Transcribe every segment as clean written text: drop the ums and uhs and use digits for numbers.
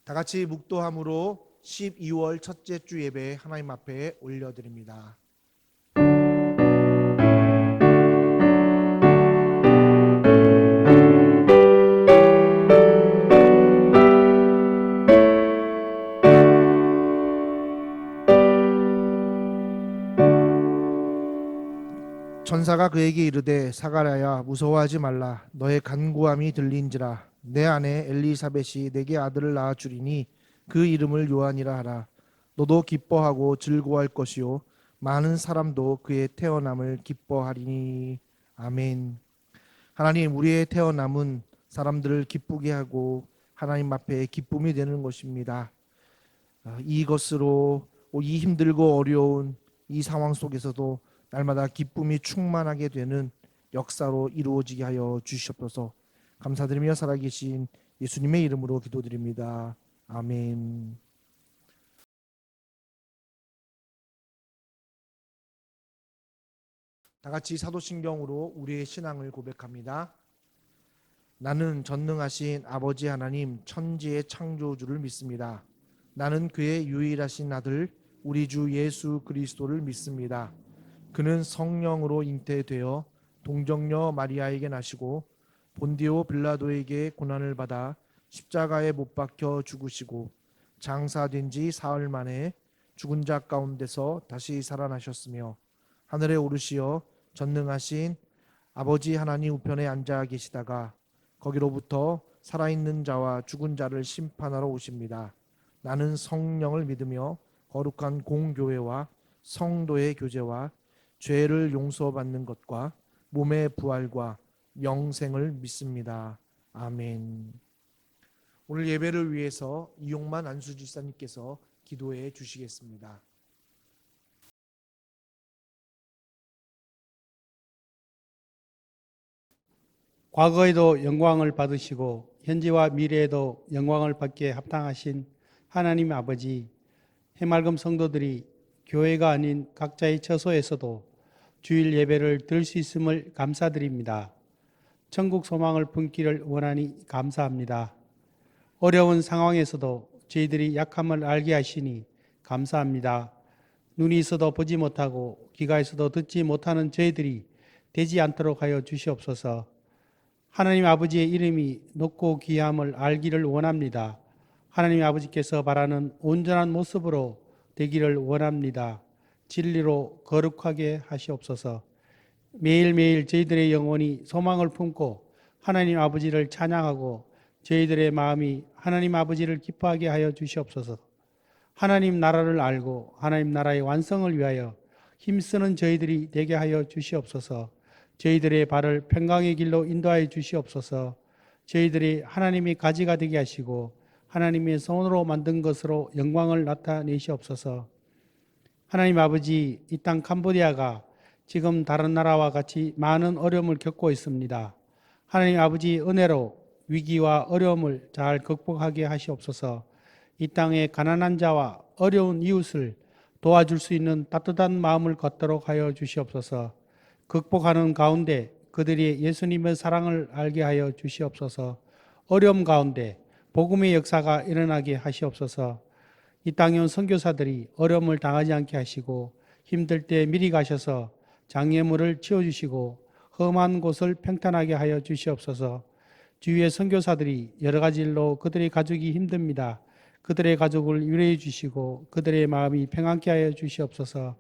다 같이 묵도함으로 12월 첫째 주 예배 하나님 앞에 올려드립니다. 천사가 그에게 이르되 사가랴야 무서워하지 말라. 너의 간구함이 들린지라. 내 아내 엘리사벳이 내게 아들을 낳아 주리니 그 이름을 요한이라 하라. 너도 기뻐하고 즐거워할 것이요 많은 사람도 그의 태어남을 기뻐하리니. 아멘. 하나님, 우리의 태어남은 사람들을 기쁘게 하고 하나님 앞에 기쁨이 되는 것입니다. 이것으로 이 힘들고 어려운 이 상황 속에서도 날마다 기쁨이 충만하게 되는 역사로 이루어지게 하여 주시옵소서. 감사드리며 살아계신 예수님의 이름으로 기도드립니다. 아멘. 다 같이 사도신경으로 우리의 신앙을 고백합니다. 나는 전능하신 아버지 하나님 천지의 창조주를 믿습니다. 나는 그의 유일하신 아들 우리 주 예수 그리스도를 믿습니다. 그는 성령으로 잉태되어 동정녀 마리아에게 나시고 본디오 빌라도에게 고난을 받아 십자가에 못 박혀 죽으시고 장사된 지 사흘 만에 죽은 자 가운데서 다시 살아나셨으며 하늘에 오르시어 전능하신 아버지 하나님 우편에 앉아 계시다가 거기로부터 살아있는 자와 죽은 자를 심판하러 오십니다. 나는 성령을 믿으며 거룩한 공교회와 성도의 교제와 죄를 용서받는 것과 몸의 부활과 영생을 믿습니다. 아멘. 오늘 예배를 위해서 이용만 안수지사님께서 기도해 주시겠습니다. 과거에도 영광을 받으시고 현재와 미래에도 영광을 받기에 합당하신 하나님 아버지, 해맑은 성도들이 교회가 아닌 각자의 처소에서도 주일 예배를 드릴 수 있음을 감사드립니다. 천국 소망을 품기를 원하니 감사합니다. 어려운 상황에서도 저희들이 약함을 알게 하시니 감사합니다. 눈이 있어도 보지 못하고 귀가 있어도 듣지 못하는 저희들이 되지 않도록 하여 주시옵소서. 하나님 아버지의 이름이 높고 귀함을 알기를 원합니다. 하나님 아버지께서 바라는 온전한 모습으로 되기를 원합니다. 진리로 거룩하게 하시옵소서. 매일매일 저희들의 영혼이 소망을 품고 하나님 아버지를 찬양하고 저희들의 마음이 하나님 아버지를 기뻐하게 하여 주시옵소서. 하나님 나라를 알고 하나님 나라의 완성을 위하여 힘쓰는 저희들이 되게 하여 주시옵소서. 저희들의 발을 평강의 길로 인도하여 주시옵소서. 저희들이 하나님의 가지가 되게 하시고 하나님의 손으로 만든 것으로 영광을 나타내시옵소서. 하나님 아버지, 이 땅 캄보디아가 지금 다른 나라와 같이 많은 어려움을 겪고 있습니다. 하나님 아버지 은혜로 위기와 어려움을 잘 극복하게 하시옵소서. 이 땅의 가난한 자와 어려운 이웃을 도와줄 수 있는 따뜻한 마음을 갖도록 하여 주시옵소서. 극복하는 가운데 그들이 예수님의 사랑을 알게 하여 주시옵소서. 어려움 가운데 복음의 역사가 일어나게 하시옵소서. 이 땅에 온 선교사들이 어려움을 당하지 않게 하시고 힘들 때 미리 가셔서 장애물을 치워주시고 험한 곳을 평탄하게 하여 주시옵소서. 주위의 선교사들이 여러 가지 일로 그들의 가족이 힘듭니다. 그들의 가족을 위로해 주시고 그들의 마음이 평안케 하여 주시옵소서.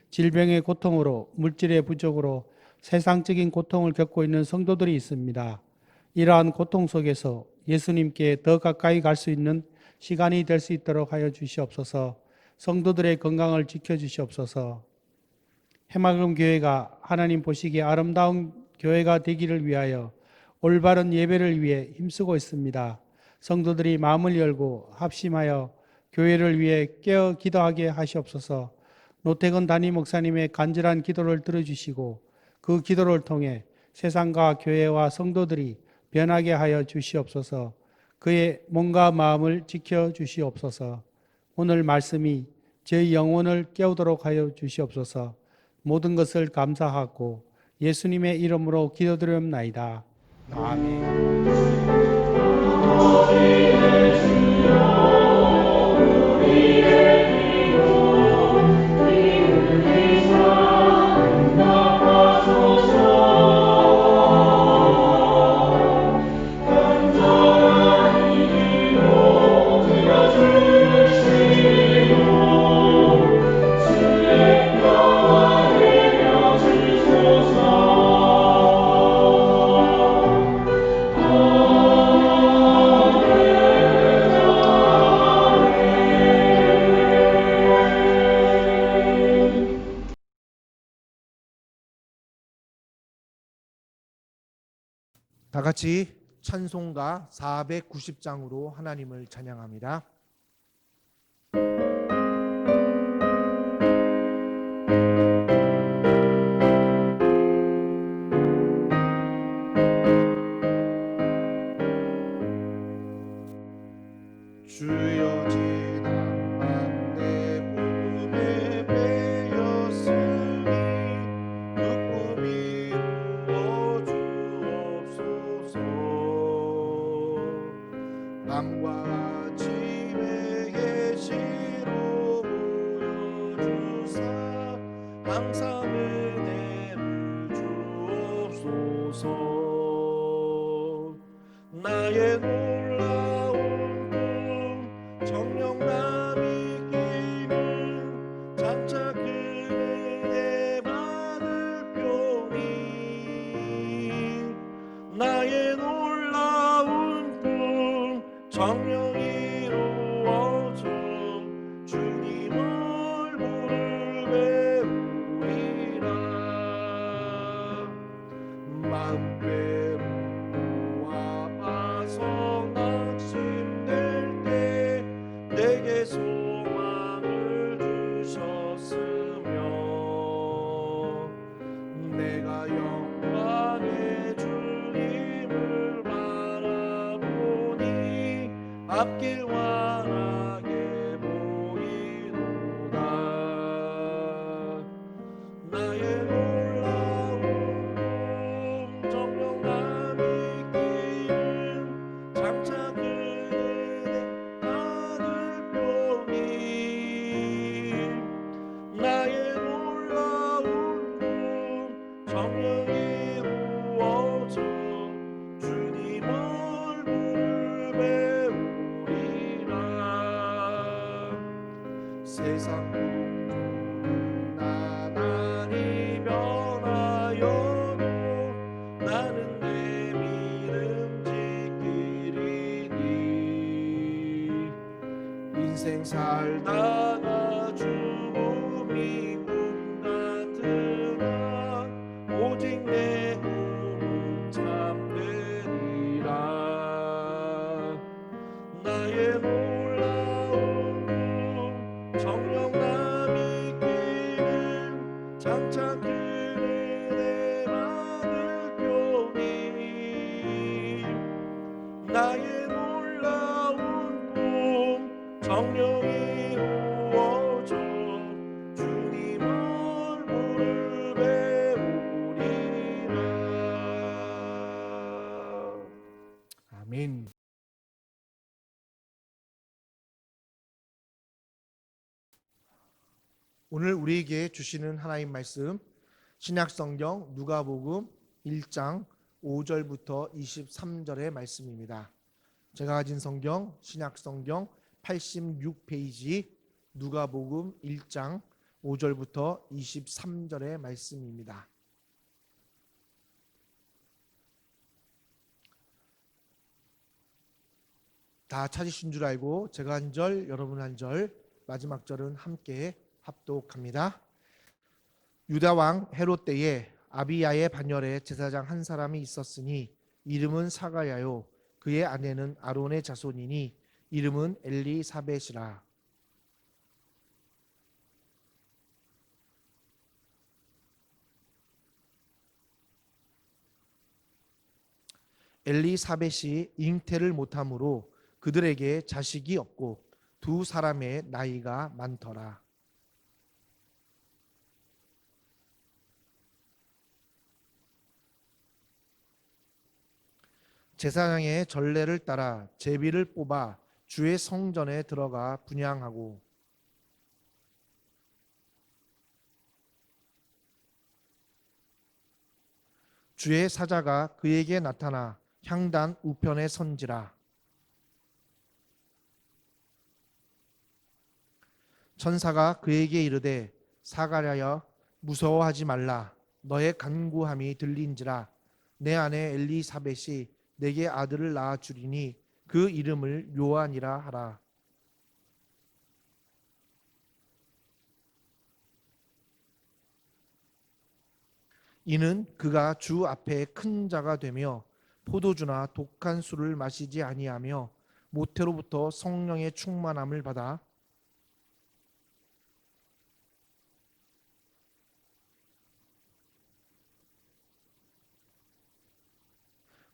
질병의 고통으로 물질의 부족으로 세상적인 고통을 겪고 있는 성도들이 있습니다. 이러한 고통 속에서 예수님께 더 가까이 갈 수 있는 시간이 될 수 있도록 하여 주시옵소서. 성도들의 건강을 지켜주시옵소서. 해맑은 교회가 하나님 보시기에 아름다운 교회가 되기를 위하여 올바른 예배를 위해 힘쓰고 있습니다. 성도들이 마음을 열고 합심하여 교회를 위해 깨어 기도하게 하시옵소서. 노태근 담임 목사님의 간절한 기도를 들어주시고 그 기도를 통해 세상과 교회와 성도들이 변하게 하여 주시옵소서. 그의 몸과 마음을 지켜주시옵소서. 오늘 말씀이 저희 영혼을 깨우도록 하여 주시옵소서. 모든 것을 감사하고 예수님의 이름으로 기도드리옵나이다. 아멘. 같이 찬송가 490장으로 하나님을 찬양합니다. 주여 지난 밤 내 꿈에 매였으니 그 꿈이 이루어 주옵소서. 밤과 아침에 계시로 보여주사 항상 은혜를 주옵소서. 나의 놀라운 꿈 정녕 남이 끼는 장차 그 은혜 받을 뼈니 나의 놀라운 꿈 정녕 이루어져 주님 얼굴을 배우리라. 마음 괴롭고 아파서 낙심될 때 내게 소망을 주셨으며 내가 영광의 주님을 바라보니 앞길 환하게 보이도다. 나의 놀라운 꿈 정녕 남이 끼는 장차 그 은혜 받을 뼈니 나의 놀라운 꿈 정녕 이루어져 주님 얼굴을 배우리라. 세상 풍조는 나날이 변하여도 나는 내 믿음 지키리니 인생 살다가 죽음이 꿈 같으나 오직 내 꿈은 참되리라. 나의 놀라운 꿈 정녕 남이 끼는 장차 그 은혜 받을 뼈니 나의 놀라운 꿈 정녕 이루어져 주님 얼굴을 배우리라. 아멘. 오늘 우리에게 주시는 하나님 말씀 신약성경 누가복음 1장 5절부터 23절의 말씀입니다. 제가 가진 성경 신약성경 86페이지 누가복음 1장 5절부터 23절의 말씀입니다. 다 찾으신 줄 알고 제가 한 절 여러분 한 절 마지막 절은 함께 합독합니다. 유다 왕 헤롯 때에 아비야의 반열에 제사장 한 사람이 있었으니 이름은 사가랴요 그의 아내는 아론의 자손이니 이름은 엘리사벳이라. 엘리사벳이 잉태를 못하므로 그들에게 자식이 없고 두 사람의 나이가 많더라. 제사장의 전례를 따라 제비를 뽑아 주의 성전에 들어가 분향하고 주의 사자가 그에게 나타나 향단 우편에 선지라. 천사가 그에게 이르되 사가랴여 무서워하지 말라. 너의 간구함이 들린지라. 내 아내 엘리사벳이 내게 아들을 낳아 주리니 그 이름을 요한이라 하라. 이는 그가 주 앞에 큰 자가 되며 포도주나 독한 술을 마시지 아니하며 모태로부터 성령의 충만함을 받아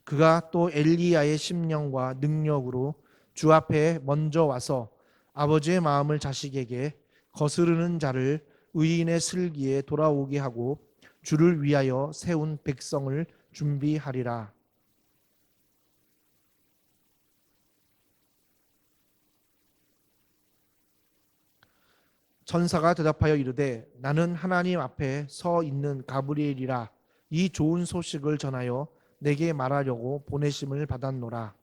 그가 또 엘리야의 심령과 능력으로 주 앞에 먼저 와서 아버지의 마음을 자식에게 거스르는 자를 의인의 슬기에 돌아오게 하고 주를 위하여 세운 백성을 준비하리라. 천사가 대답하여 이르되 나는 하나님 앞에 서 있는 가브리엘이라. 이 좋은 소식을 전하여 내게 말하려고 보내심을 받았노라.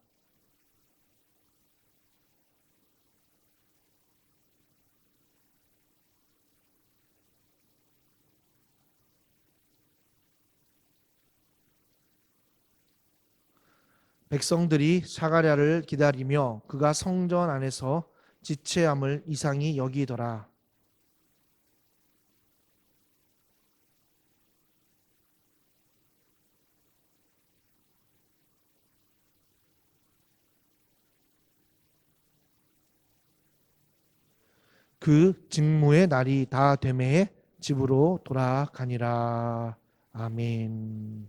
백성들이 사가랴를 기다리며 그가 성전 안에서 지체함을 이상히 여기더라. 그 직무의 날이 다 되매 집으로 돌아가니라. 아멘.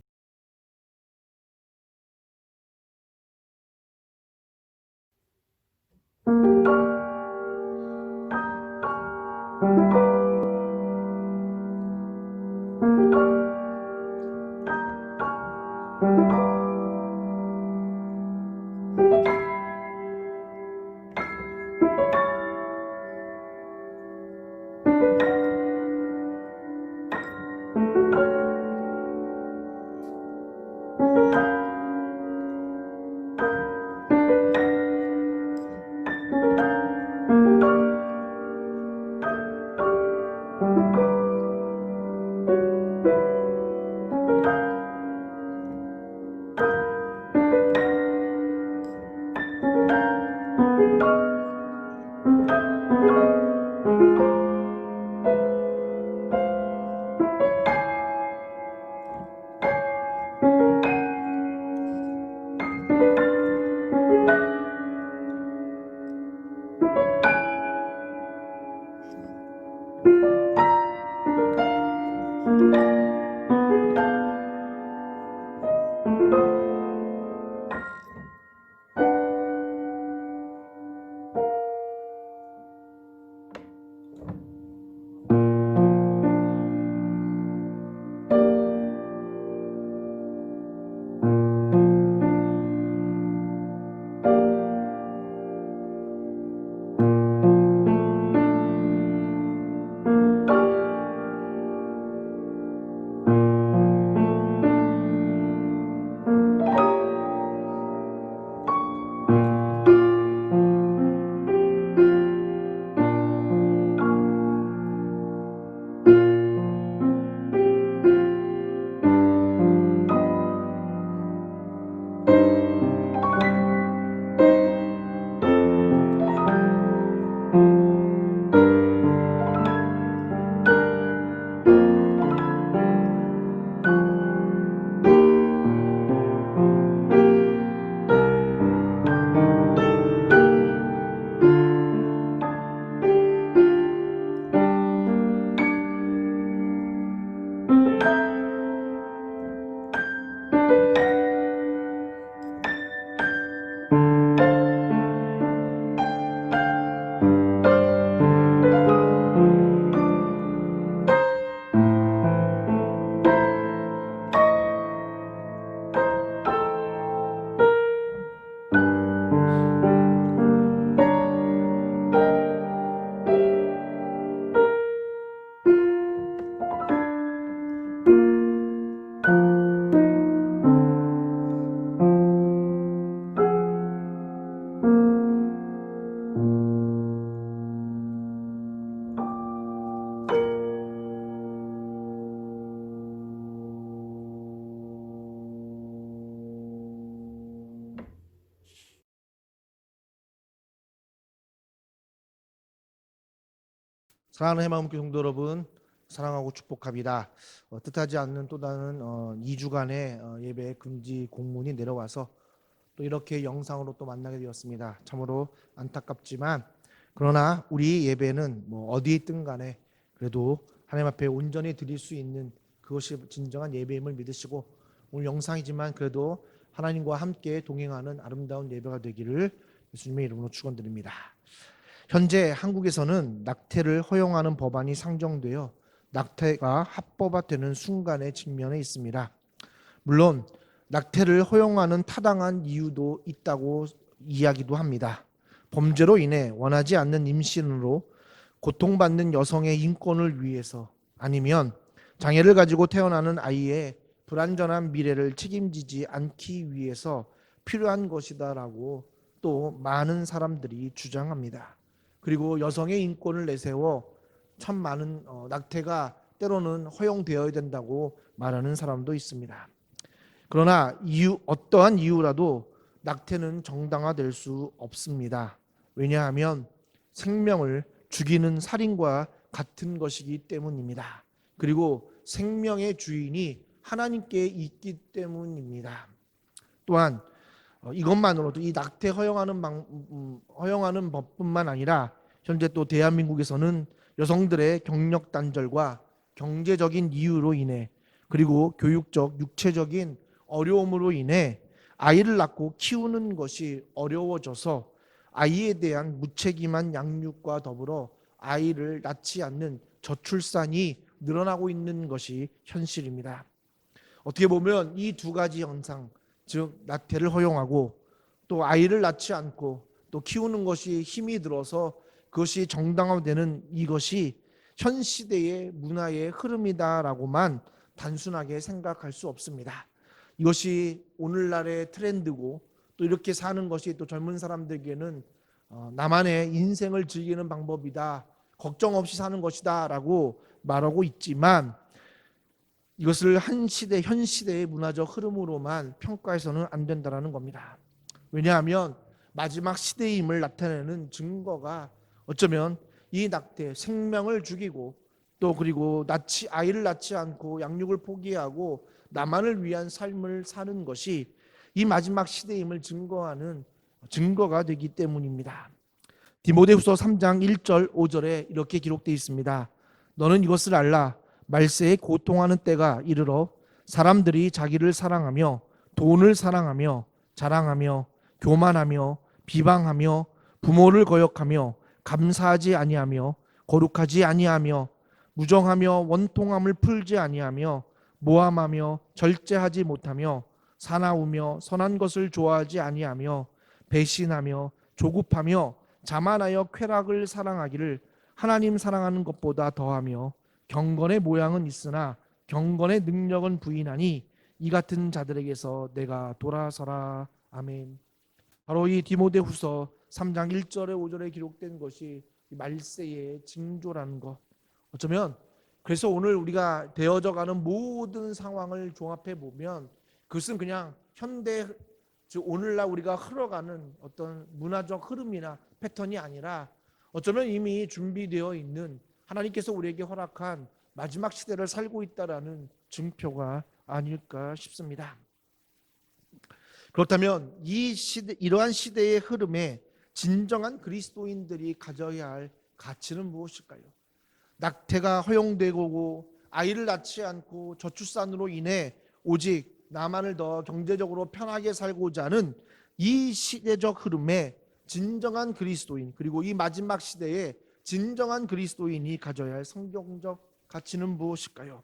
사랑하는 해마음교 성도 여러분, 사랑하고 축복합니다. 뜻하지 않는 또 다른 2주간의 예배 금지 공문이 내려와서 또 이렇게 영상으로 또 만나게 되었습니다. 참으로 안타깝지만 그러나 우리 예배는 뭐 어디에 있든 간에 그래도 하나님 앞에 온전히 드릴 수 있는 그것이 진정한 예배임을 믿으시고 오늘 영상이지만 그래도 하나님과 함께 동행하는 아름다운 예배가 되기를 예수님의 이름으로 축원드립니다. 현재 한국에서는 낙태를 허용하는 법안이 상정되어 낙태가 합법화되는 순간에 직면해 있습니다. 물론 낙태를 허용하는 타당한 이유도 있다고 이야기도 합니다. 범죄로 인해 원하지 않는 임신으로 고통받는 여성의 인권을 위해서 아니면 장애를 가지고 태어나는 아이의 불안전한 미래를 책임지지 않기 위해서 필요한 것이다라고 또 많은 사람들이 주장합니다. 그리고 여성의 인권을 내세워 참 많은 낙태가 때로는 허용되어야 된다고 말하는 사람도 있습니다. 그러나 어떠한 이유라도 낙태는 정당화될 수 없습니다. 왜냐하면 생명을 죽이는 살인과 같은 것이기 때문입니다. 그리고 생명의 주인이 하나님께 있기 때문입니다. 또한 이것만으로도 이 낙태 허용하는 법뿐만 아니라 현재 또 대한민국에서는 여성들의 경력 단절과 경제적인 이유로 인해 그리고 교육적, 육체적인 어려움으로 인해 아이를 낳고 키우는 것이 어려워져서 아이에 대한 무책임한 양육과 더불어 아이를 낳지 않는 저출산이 늘어나고 있는 것이 현실입니다. 어떻게 보면 이 두 가지 현상, 즉 낙태를 허용하고 또 아이를 낳지 않고 또 키우는 것이 힘이 들어서 그것이 정당화되는 이것이 현 시대의 문화의 흐름이다라고만 단순하게 생각할 수 없습니다. 이것이 오늘날의 트렌드고 또 이렇게 사는 것이 또 젊은 사람들에게는 나만의 인생을 즐기는 방법이다, 걱정 없이 사는 것이다라고 말하고 있지만 이것을 현 시대의 문화적 흐름으로만 평가해서는 안 된다는 겁니다. 왜냐하면 마지막 시대임을 나타내는 증거가 어쩌면 이 낙태, 생명을 죽이고 또 그리고 아이를 낳지 않고 양육을 포기하고 나만을 위한 삶을 사는 것이 이 마지막 시대임을 증거하는 증거가 되기 때문입니다. 디모데후서 3장 1절 5절에 이렇게 기록되어 있습니다. 너는 이것을 알라. 말세에 고통하는 때가 이르러 사람들이 자기를 사랑하며 돈을 사랑하며 자랑하며 교만하며 비방하며 부모를 거역하며 감사하지 아니하며 거룩하지 아니하며 무정하며 원통함을 풀지 아니하며 모함하며 절제하지 못하며 사나우며 선한 것을 좋아하지 아니하며 배신하며 조급하며 자만하여 쾌락을 사랑하기를 하나님 사랑하는 것보다 더하며 경건의 모양은 있으나 경건의 능력은 부인하니 이 같은 자들에게서 내가 돌아서라. 아멘. 바로 이 디모데후서 3장 1절에 5절에 기록된 것이 말세의 징조라는 것. 어쩌면 그래서 오늘 우리가 되어져 가는 모든 상황을 종합해 보면 그것은 그냥 현대 즉 오늘날 우리가 흘러가는 어떤 문화적 흐름이나 패턴이 아니라 어쩌면 이미 준비되어 있는 하나님께서 우리에게 허락한 마지막 시대를 살고 있다라는 증표가 아닐까 싶습니다. 그렇다면 이러한 시대의 흐름에 진정한 그리스도인들이 가져야 할 가치는 무엇일까요? 낙태가 허용되고 아이를 낳지 않고 저출산으로 인해 오직 나만을 더 경제적으로 편하게 살고자 하는 이 시대적 흐름에 진정한 그리스도인 그리고 이 마지막 시대에 진정한 그리스도인이 가져야 할 성경적 가치는 무엇일까요?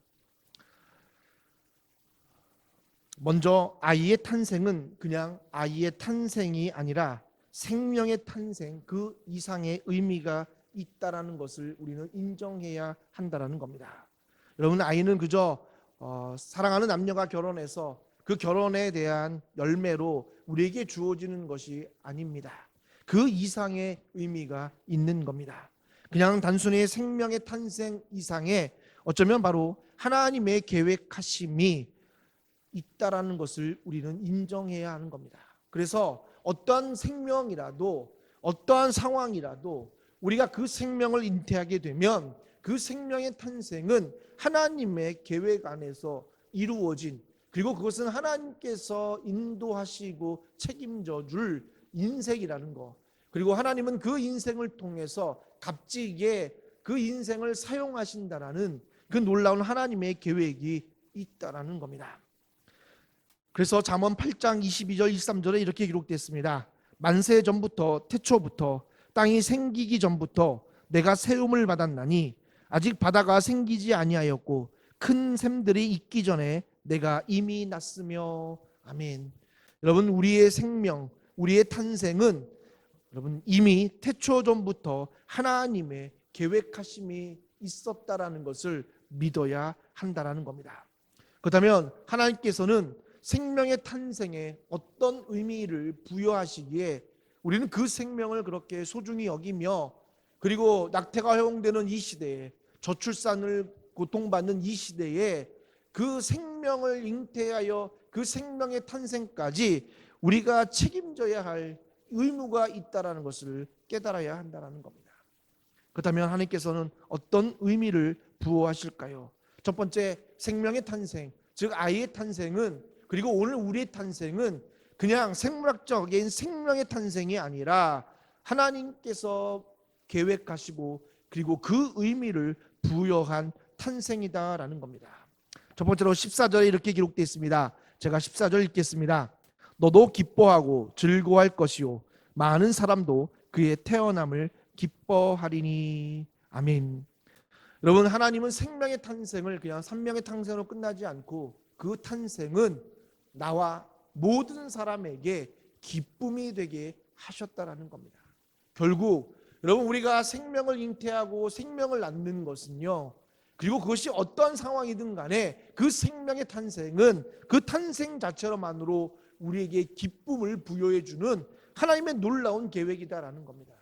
먼저 아이의 탄생은 그냥 아이의 탄생이 아니라 생명의 탄생 그 이상의 의미가 있다라는 것을 우리는 인정해야 한다라는 겁니다. 여러분 아이는 그저 사랑하는 남녀가 결혼해서 그 결혼에 대한 열매로 우리에게 주어지는 것이 아닙니다. 그 이상의 의미가 있는 겁니다. 그냥 단순히 생명의 탄생 이상의 어쩌면 바로 하나님의 계획하심이 있다라는 것을 우리는 인정해야 하는 겁니다. 그래서 어떠한 생명이라도 어떠한 상황이라도 우리가 그 생명을 잉태하게 되면 그 생명의 탄생은 하나님의 계획 안에서 이루어진, 그리고 그것은 하나님께서 인도하시고 책임져 줄 인생이라는 거, 그리고 하나님은 그 인생을 통해서 값지게 그 인생을 사용하신다라는 그 놀라운 하나님의 계획이 있다라는 겁니다. 그래서 잠언 8장 22절 23절에 이렇게 기록됐습니다. 만세 전부터 태초부터 땅이 생기기 전부터 내가 세움을 받았나니 아직 바다가 생기지 아니하였고 큰 샘들이 있기 전에 내가 이미 났으며. 아멘. 여러분, 우리의 생명, 우리의 탄생은 여러분 이미 태초 전부터 하나님의 계획하심이 있었다라는 것을 믿어야 한다라는 겁니다. 그렇다면 하나님께서는 생명의 탄생에 어떤 의미를 부여하시기에 우리는 그 생명을 그렇게 소중히 여기며, 그리고 낙태가 허용되는 이 시대에, 저출산을 고통받는 이 시대에 그 생명을 잉태하여 그 생명의 탄생까지 우리가 책임져야 할 의무가 있다라는 것을 깨달아야 한다는 겁니다. 그렇다면 하나님께서는 어떤 의미를 부여하실까요? 첫 번째, 생명의 탄생, 즉 아이의 탄생은, 그리고 오늘 우리의 탄생은 그냥 생물학적인 생명의 탄생이 아니라 하나님께서 계획하시고 그리고 그 의미를 부여한 탄생이다라는 겁니다. 첫 번째로 14절에 이렇게 기록되어 있습니다. 제가 14절 읽겠습니다. 너도 기뻐하고 즐거워할 것이요 많은 사람도 그의 태어남을 기뻐하리니. 아멘. 여러분, 하나님은 생명의 탄생을 그냥 생명의 탄생으로 끝나지 않고 그 탄생은 나와 모든 사람에게 기쁨이 되게 하셨다라는 겁니다. 결국 여러분, 우리가 생명을 잉태하고 생명을 낳는 것은요, 그리고 그것이 어떤 상황이든 간에 그 생명의 탄생은 그 탄생 자체로만으로 우리에게 기쁨을 부여해 주는 하나님의 놀라운 계획이다라는 겁니다.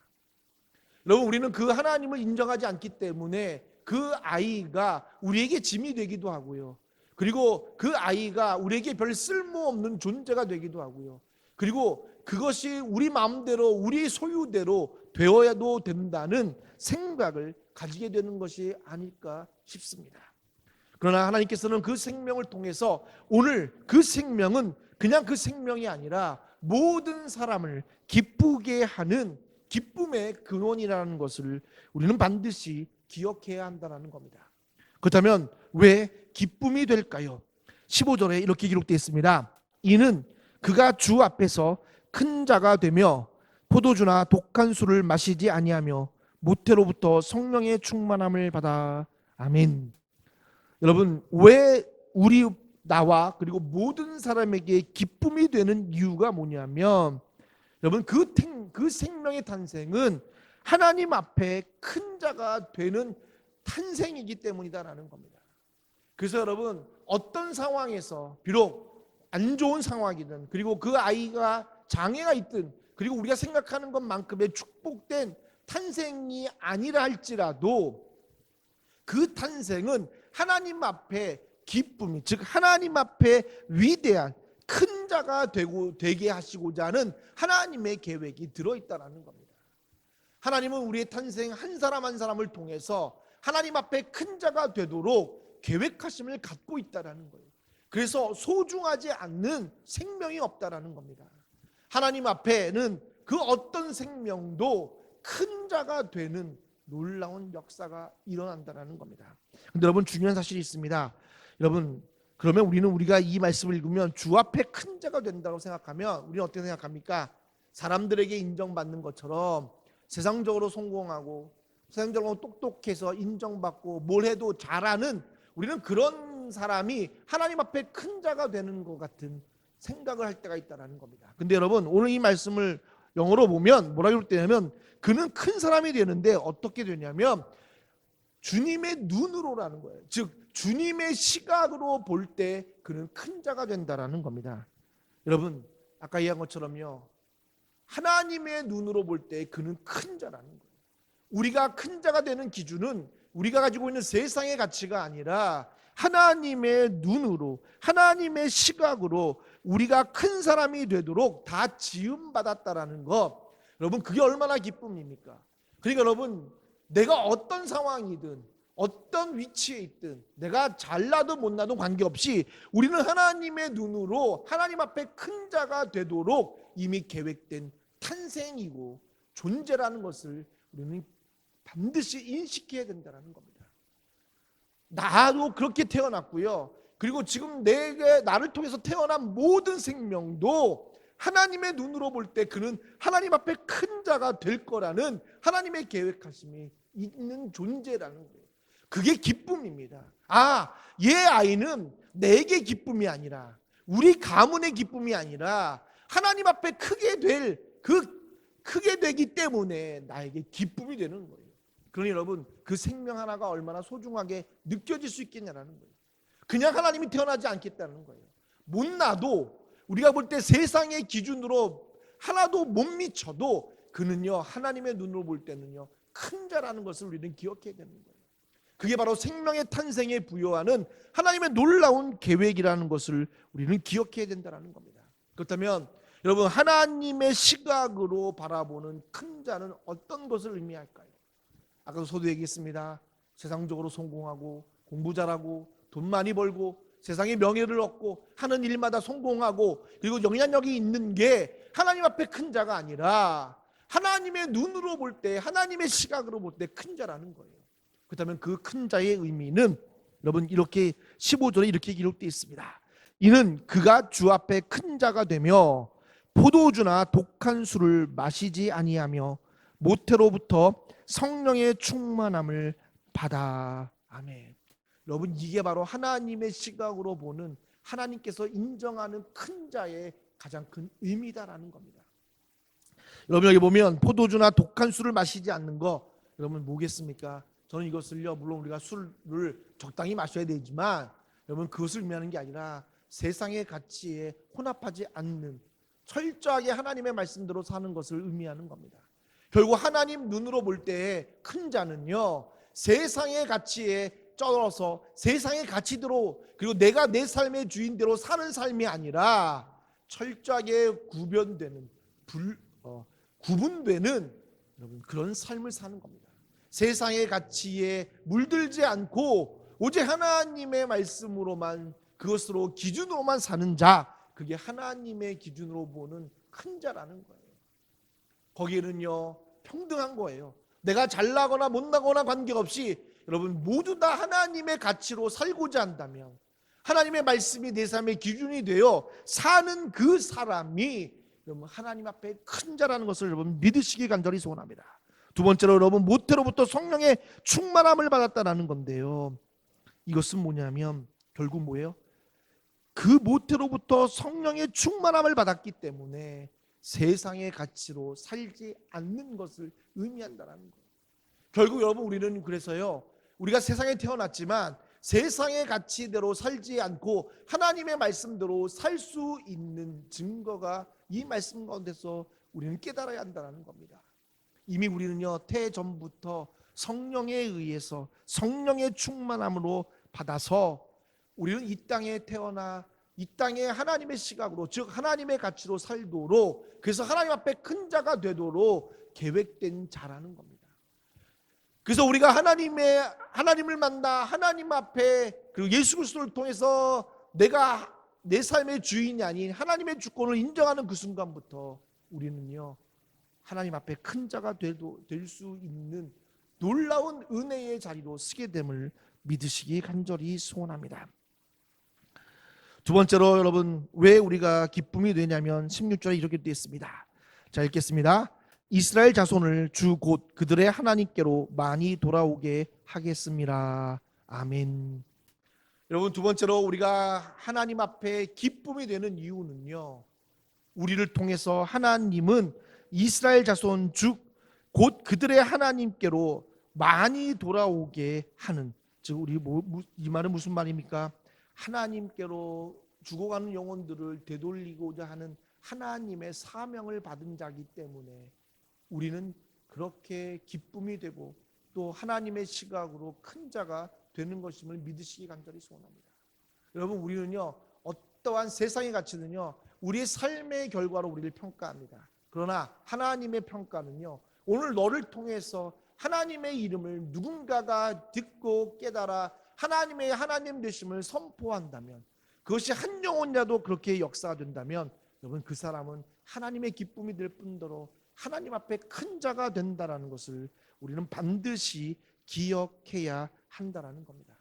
여러분, 우리는 그 하나님을 인정하지 않기 때문에 그 아이가 우리에게 짐이 되기도 하고요, 그리고 그 아이가 우리에게 별 쓸모없는 존재가 되기도 하고요, 그리고 그것이 우리 마음대로 우리 소유대로 되어야도 된다는 생각을 가지게 되는 것이 아닐까 싶습니다. 그러나 하나님께서는 그 생명을 통해서 오늘 그 생명은 그냥 그 생명이 아니라 모든 사람을 기쁘게 하는 기쁨의 근원이라는 것을 우리는 반드시 기억해야 한다는 겁니다. 그렇다면 왜 기쁨이 될까요? 15절에 이렇게 기록되어 있습니다. 이는 그가 주 앞에서 큰 자가 되며 포도주나 독한 술을 마시지 아니하며 모태로부터 성령의 충만함을 받아. 아멘. 여러분, 왜 나와 그리고 모든 사람에게 기쁨이 되는 이유가 뭐냐면, 여러분, 그 생명의 탄생은 하나님 앞에 큰 자가 되는 탄생이기 때문이다라는 겁니다. 그래서 여러분, 어떤 상황에서 비록 안 좋은 상황이든, 그리고 그 아이가 장애가 있든, 그리고 우리가 생각하는 것만큼의 축복된 탄생이 아니라 할지라도 그 탄생은 하나님 앞에 기쁨이, 즉 하나님 앞에 위대한 큰 자가 되게 하시고자 하는 하나님의 계획이 들어있다는 겁니다. 하나님은 우리의 탄생 한 사람 한 사람을 통해서 하나님 앞에 큰 자가 되도록 계획하심을 갖고 있다는 거예요. 그래서 소중하지 않는 생명이 없다는 겁니다. 하나님 앞에는 그 어떤 생명도 큰 자가 되는 놀라운 역사가 일어난다는 겁니다. 근데 여러분, 중요한 사실이 있습니다. 여러분, 그러면 우리가 이 말씀을 읽으면 주 앞에 큰 자가 된다고 생각하면 우리는 어떻게 생각합니까? 사람들에게 인정받는 것처럼 세상적으로 성공하고 세상적으로 똑똑해서 인정받고 뭘 해도 잘하는, 우리는 그런 사람이 하나님 앞에 큰 자가 되는 것 같은 생각을 할 때가 있다는 겁니다. 근데 여러분, 오늘 이 말씀을 영어로 보면 뭐라고 그랬냐면, 그는 큰 사람이 되는데 어떻게 되냐면 주님의 눈으로라는 거예요. 즉 주님의 시각으로 볼 때 그는 큰 자가 된다라는 겁니다. 여러분, 아까 이야기한 것처럼요, 하나님의 눈으로 볼 때 그는 큰 자라는 거예요. 우리가 큰 자가 되는 기준은 우리가 가지고 있는 세상의 가치가 아니라 하나님의 눈으로, 하나님의 시각으로 우리가 큰 사람이 되도록 다 지음받았다라는 것, 여러분, 그게 얼마나 기쁨입니까? 그러니까 여러분, 내가 어떤 상황이든 어떤 위치에 있든 내가 잘나도 못나도 관계없이 우리는 하나님의 눈으로 하나님 앞에 큰 자가 되도록 이미 계획된 탄생이고 존재라는 것을 우리는 반드시 인식해야 된다는 겁니다. 나도 그렇게 태어났고요. 그리고 지금 나를 통해서 태어난 모든 생명도 하나님의 눈으로 볼 때 그는 하나님 앞에 큰 자가 될 거라는 하나님의 계획하심이 있는 존재라는 거예요. 그게 기쁨입니다. 얘 아이는 내게 기쁨이 아니라, 우리 가문의 기쁨이 아니라 하나님 앞에 크게 되기 때문에 나에게 기쁨이 되는 거예요. 그러니 여러분, 그 생명 하나가 얼마나 소중하게 느껴질 수 있겠냐라는 거예요. 그냥 하나님이 태어나지 않겠다는 거예요. 못나도 우리가 볼 때 세상의 기준으로 하나도 못 미쳐도 그는요, 하나님의 눈으로 볼 때는요, 큰 자라는 것을 우리는 기억해야 되는 거예요. 그게 바로 생명의 탄생에 부여하는 하나님의 놀라운 계획이라는 것을 우리는 기억해야 된다는 겁니다. 그렇다면 여러분, 하나님의 시각으로 바라보는 큰 자는 어떤 것을 의미할까요? 아까도 저도 얘기했습니다. 세상적으로 성공하고 공부 잘하고 돈 많이 벌고 세상의 명예를 얻고 하는 일마다 성공하고 그리고 영향력이 있는 게 하나님 앞에 큰 자가 아니라 하나님의 눈으로 볼 때, 하나님의 시각으로 볼 때 큰 자라는 거예요. 그렇다면 그 큰 자의 의미는 여러분, 이렇게 15절에 이렇게 기록되어 있습니다. 이는 그가 주 앞에 큰 자가 되며 포도주나 독한 술을 마시지 아니하며 모태로부터 성령의 충만함을 받아. 아멘. 여러분, 이게 바로 하나님의 시각으로 보는 하나님께서 인정하는 큰 자의 가장 큰 의미다라는 겁니다. 여러분, 여기 보면 포도주나 독한 술을 마시지 않는 거, 여러분 뭐겠습니까? 저는 이것을요, 물론 우리가 술을 적당히 마셔야 되지만 여러분, 그것을 의미하는 게 아니라 세상의 가치에 혼합하지 않는 철저하게 하나님의 말씀대로 사는 것을 의미하는 겁니다. 결국 하나님 눈으로 볼 때 큰 자는요, 세상의 가치에 쩔어서 세상의 가치대로, 그리고 내가 내 삶의 주인대로 사는 삶이 아니라 철저하게 구분되는 여러분, 그런 삶을 사는 겁니다. 세상의 가치에 물들지 않고 오직 하나님의 말씀으로만, 그것으로 기준으로만 사는 자, 그게 하나님의 기준으로 보는 큰 자라는 거예요. 거기에는요, 평등한 거예요. 내가 잘나거나 못나거나 관계없이 여러분, 모두 다 하나님의 가치로 살고자 한다면, 하나님의 말씀이 내 삶의 기준이 되어 사는 그 사람이 여러분, 하나님 앞에 큰 자라는 것을 여러분 믿으시기 간절히 소원합니다. 두 번째로 여러분, 모태로부터 성령의 충만함을 받았다라는 건데요, 이것은 뭐냐면 결국 뭐예요? 그 모태로부터 성령의 충만함을 받았기 때문에 세상의 가치로 살지 않는 것을 의미한다는 거예요. 결국 여러분, 우리는 그래서요, 우리가 세상에 태어났지만 세상의 가치대로 살지 않고 하나님의 말씀대로 살 수 있는 증거가 이 말씀 가운데서 우리는 깨달아야 한다는 겁니다. 이미 우리는요, 태전부터 성령에 의해서 성령의 충만함으로 받아서 우리는 이 땅에 태어나 이 땅에 하나님의 시각으로, 즉 하나님의 가치로 살도록, 그래서 하나님 앞에 큰 자가 되도록 계획된 자라는 겁니다. 그래서 우리가 하나님을 만나 하나님 앞에, 그리고 예수 그리스도를 통해서 내가 내 삶의 주인이 아닌 하나님의 주권을 인정하는 그 순간부터 우리는요, 하나님 앞에 큰 자가 될 수 있는 놀라운 은혜의 자리로 서게 됨을 믿으시기 간절히 소원합니다. 두 번째로 여러분, 왜 우리가 기쁨이 되냐면 16절에 이렇게 되어 있습니다. 자, 읽겠습니다. 이스라엘 자손을 주 곧 그들의 하나님께로 많이 돌아오게 하겠습니다. 아멘. 여러분, 두 번째로 우리가 하나님 앞에 기쁨이 되는 이유는요, 우리를 통해서 하나님은 이스라엘 자손 주 곧 그들의 하나님께로 많이 돌아오게 하는, 즉 우리 이 말은 무슨 말입니까? 하나님께로 죽어가는 영혼들을 되돌리고자 하는 하나님의 사명을 받은 자이기 때문에 우리는 그렇게 기쁨이 되고 또 하나님의 시각으로 큰 자가 되는 것임을 믿으시기 간절히 소원합니다. 여러분, 우리는요, 어떠한 세상의 가치는요, 우리의 삶의 결과로 우리를 평가합니다. 그러나 하나님의 평가는요, 오늘 너를 통해서 하나님의 이름을 누군가가 듣고 깨달아 하나님의 하나님 되심을 선포한다면, 그것이 한 영혼이라도 그렇게 역사가 된다면, 여러분 그 사람은 하나님의 기쁨이 될 뿐더러 하나님 앞에 큰 자가 된다라는 것을 우리는 반드시 기억해야 한다라는 겁니다.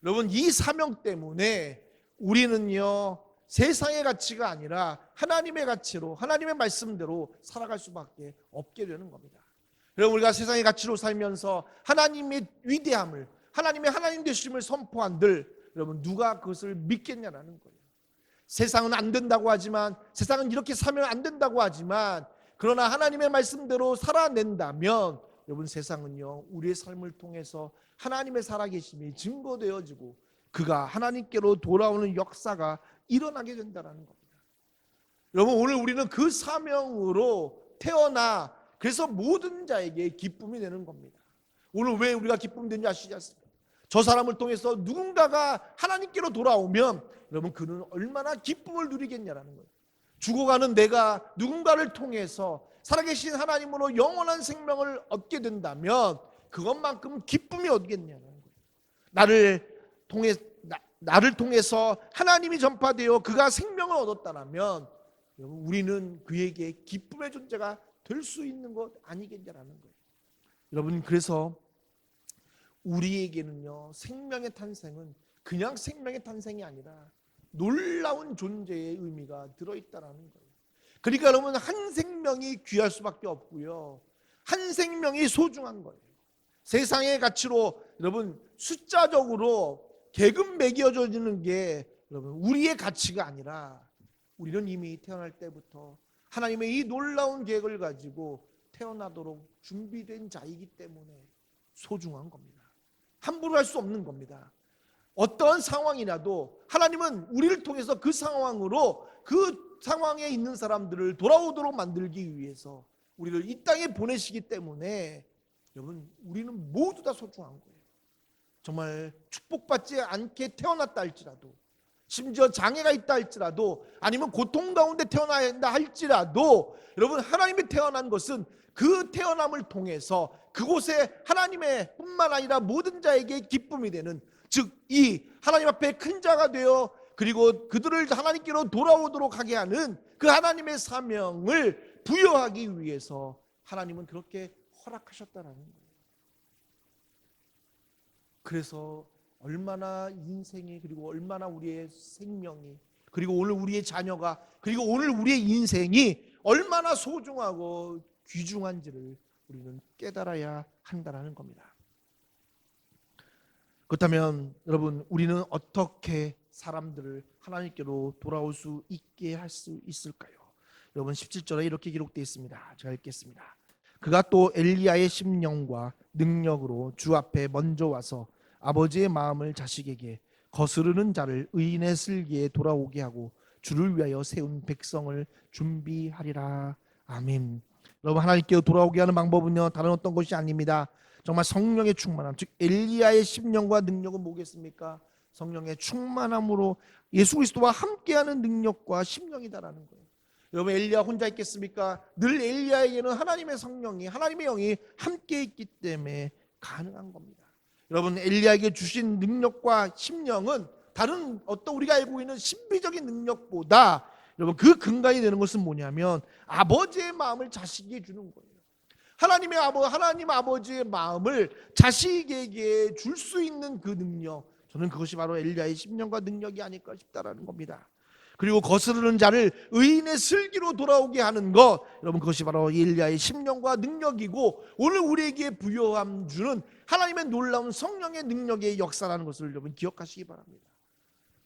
여러분 이 사명 때문에 우리는요 세상의 가치가 아니라 하나님의 가치로, 하나님의 말씀대로 살아갈 수밖에 없게 되는 겁니다. 여러분 우리가 세상의 가치로 살면서 하나님의 위대함을, 하나님의 하나님 되심을 선포한들 여러분 누가 그것을 믿겠냐라는 거예요. 세상은 안 된다고 하지만, 세상은 이렇게 살면 안 된다고 하지만, 그러나 하나님의 말씀대로 살아낸다면 여러분 세상은요 우리의 삶을 통해서 하나님의 살아계심이 증거되어지고 그가 하나님께로 돌아오는 역사가 일어나게 된다는 겁니다. 여러분 오늘 우리는 그 사명으로 태어나 그래서 모든 자에게 기쁨이 되는 겁니다. 오늘 왜 우리가 기쁨이 되는지 아시지 않습니까? 저 사람을 통해서 누군가가 하나님께로 돌아오면 여러분 그는 얼마나 기쁨을 누리겠냐라는 거예요. 죽어가는 내가 누군가를 통해서 살아계신 하나님으로 영원한 생명을 얻게 된다면 그것만큼 기쁨이 어디겠냐는 거예요. 나를 통해서 하나님이 전파되어 그가 생명을 얻었다면 우리는 그에게 기쁨의 존재가 될 수 있는 것 아니겠냐라는 거예요. 여러분 그래서 우리에게는요 생명의 탄생은 그냥 생명의 탄생이 아니라 놀라운 존재의 의미가 들어있다라는 거예요. 그러니까 여러분 한 생명이 귀할 수밖에 없고요, 한 생명이 소중한 거예요. 세상의 가치로 여러분 숫자적으로 계급 매겨져지는 게 여러분 우리의 가치가 아니라 우리는 이미 태어날 때부터 하나님의 이 놀라운 계획을 가지고 태어나도록 준비된 자이기 때문에 소중한 겁니다. 함부로 할 수 없는 겁니다. 어떠한 상황이라도 하나님은 우리를 통해서 그 상황으로 그 상황에 있는 사람들을 돌아오도록 만들기 위해서 우리를 이 땅에 보내시기 때문에 여러분 우리는 모두 다 소중한 거예요. 정말 축복받지 않게 태어났다 할지라도, 심지어 장애가 있다 할지라도, 아니면 고통 가운데 태어나야 한다 할지라도 여러분 하나님이 태어난 것은 그 태어남을 통해서 그곳에 하나님의 뿐만 아니라 모든 자에게 기쁨이 되는, 즉 이 하나님 앞에 큰 자가 되어 그리고 그들을 하나님께로 돌아오도록 하게 하는 그 하나님의 사명을 부여하기 위해서 하나님은 그렇게 허락하셨다는 거예요. 그래서 얼마나 인생이, 그리고 얼마나 우리의 생명이, 그리고 오늘 우리의 자녀가, 그리고 오늘 우리의 인생이 얼마나 소중하고 귀중한지를 우리는 깨달아야 한다는 겁니다. 그렇다면 여러분 우리는 어떻게 사람들을 하나님께로 돌아올 수 있게 할 수 있을까요? 여러분 17절에 이렇게 기록되어 있습니다. 제가 읽겠습니다. 그가 또 엘리야의 심령과 능력으로 주 앞에 먼저 와서 아버지의 마음을 자식에게, 거스르는 자를 의인의 슬기에 돌아오게 하고 주를 위하여 세운 백성을 준비하리라. 아멘. 여러분 하나님께로 돌아오게 하는 방법은요 다른 어떤 것이 아닙니다. 정말 성령의 충만함, 즉 엘리야의 심령과 능력은 뭐겠습니까? 성령의 충만함으로 예수 그리스도와 함께하는 능력과 심령이다라는 거예요. 여러분 엘리야 혼자 있겠습니까? 늘 엘리야에게는 하나님의 성령이, 하나님의 영이 함께 있기 때문에 가능한 겁니다. 여러분 엘리야에게 주신 능력과 심령은 다른 어떤 우리가 알고 있는 신비적인 능력보다 여러분 그 근간이 되는 것은 뭐냐면 아버지의 마음을 자식에게 주는 거예요. 하나님 아버지의 마음을 자식에게 줄 수 있는 그 능력, 저는 그것이 바로 엘리야의 심령과 능력이 아닐까 싶다라는 겁니다. 그리고 거스르는 자를 의인의 슬기로 돌아오게 하는 것, 여러분 그것이 바로 엘리야의 심령과 능력이고 오늘 우리에게 부여함 주는 하나님의 놀라운 성령의 능력의 역사라는 것을 여러분 기억하시기 바랍니다.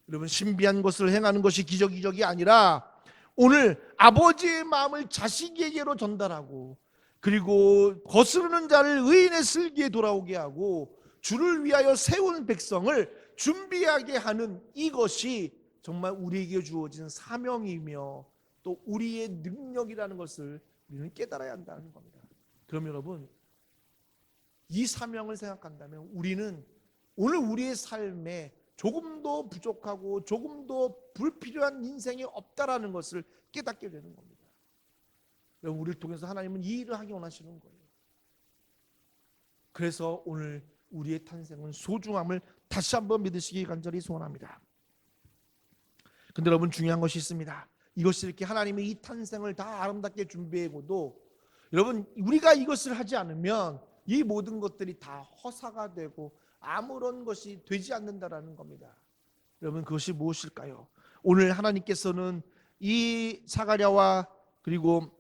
여러분 신비한 것을 행하는 것이 기적이 아니라 오늘 아버지의 마음을 자식에게로 전달하고 그리고 거스르는 자를 의인의 슬기에 돌아오게 하고 주를 위하여 세운 백성을 준비하게 하는 이것이 정말 우리에게 주어진 사명이며 또 우리의 능력이라는 것을 우리는 깨달아야 한다는 겁니다. 그럼 여러분 이 사명을 생각한다면 우리는 오늘 우리의 삶에 조금도 부족하고 조금도 불필요한 인생이 없다라는 것을 깨닫게 되는 겁니다. 여러분 우리를 통해서 하나님은 이 일을 하기 원하시는 거예요. 그래서 오늘 우리의 탄생은 소중함을 다시 한번 믿으시기 간절히 소원합니다. 근데 여러분, 중요한 것이 있습니다. 이것이 이렇게 하나님의 이 탄생을 다 아름답게 준비해고도 여러분, 우리가 이것을 하지 않으면 이 모든 것들이 다 허사가 되고 아무런 것이 되지 않는다라는 겁니다. 여러분, 그것이 무엇일까요? 오늘 하나님께서는 이 사가랴와 그리고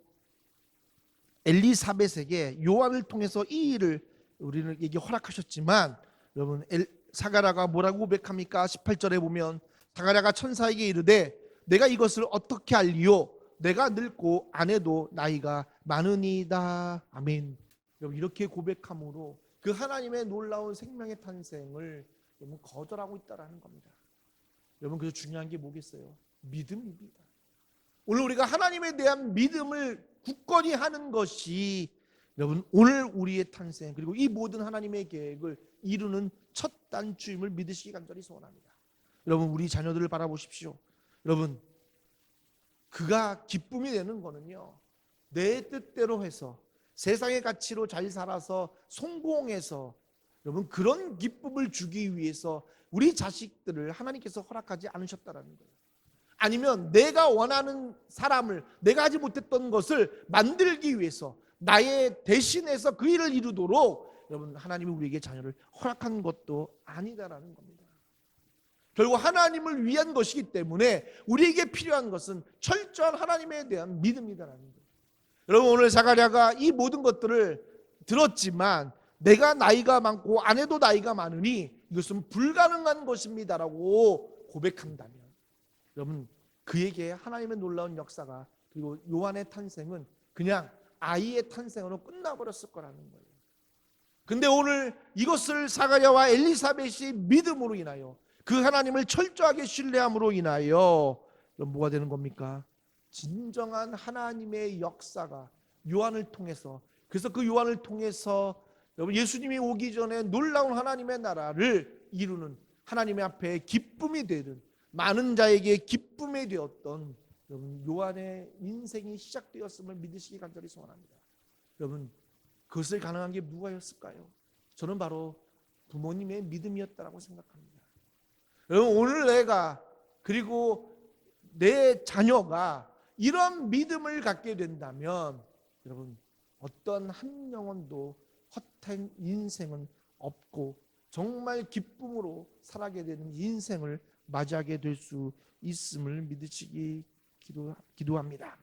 엘리사벳에게 요한을 통해서 이 일을 우리에게 허락하셨지만, 여러분, 사가랴가 뭐라고 고백합니까? 18절에 보면 사가랴가 천사에게 이르되 내가 이것을 어떻게 알리요? 내가 늙고 아내도 나이가 많으니이다. 아멘. 여러분, 이렇게 고백함으로 그 하나님의 놀라운 생명의 탄생을 여러분 거절하고 있다라는 겁니다. 여러분, 그래서 중요한 게 뭐겠어요? 믿음입니다. 오늘 우리가 하나님에 대한 믿음을 굳건히 하는 것이 여러분 오늘 우리의 탄생 그리고 이 모든 하나님의 계획을 이루는 첫 단추임을 믿으시기 간절히 소원합니다. 여러분, 우리 자녀들을 바라보십시오. 여러분, 그가 기쁨이 되는 거는요, 내 뜻대로 해서 세상의 가치로 잘 살아서 성공해서 여러분 그런 기쁨을 주기 위해서 우리 자식들을 하나님께서 허락하지 않으셨다라는 거예요. 아니면 내가 원하는 사람을, 내가 하지 못했던 것을 만들기 위해서 나의 대신해서 그 일을 이루도록 여러분 하나님이 우리에게 자녀를 허락한 것도 아니다라는 겁니다. 결국 하나님을 위한 것이기 때문에 우리에게 필요한 것은 철저한 하나님에 대한 믿음이다라는 거예요. 여러분, 오늘 사가랴가 이 모든 것들을 들었지만 내가 나이가 많고 아내도 나이가 많으니 이것은 불가능한 것입니다라고 고백한다면, 여러분, 그에게 하나님의 놀라운 역사가 그리고 요한의 탄생은 그냥 아이의 탄생으로 끝나버렸을 거라는 거예요. 근데 오늘 이것을 사가랴와 엘리사벳이 믿음으로 인하여 그 하나님을 철저하게 신뢰함으로 인하여 뭐가 되는 겁니까? 진정한 하나님의 역사가 요한을 통해서, 그래서 그 요한을 통해서 여러분 예수님이 오기 전에 놀라운 하나님의 나라를 이루는, 하나님의 앞에 기쁨이 되는, 많은 자에게 기쁨이 되었던 여러분 요한의 인생이 시작되었음을 믿으시기 간절히 소원합니다. 여러분, 그것을 가능한 게 누가였을까요? 저는 바로 부모님의 믿음이었다라고 생각합니다. 여러분, 오늘 내가 그리고 내 자녀가 이런 믿음을 갖게 된다면 여러분 어떤 한 영혼도 헛된 인생은 없고 정말 기쁨으로 살아가게 되는 인생을 맞이하게 될 수 있음을 믿으시기 기도합니다.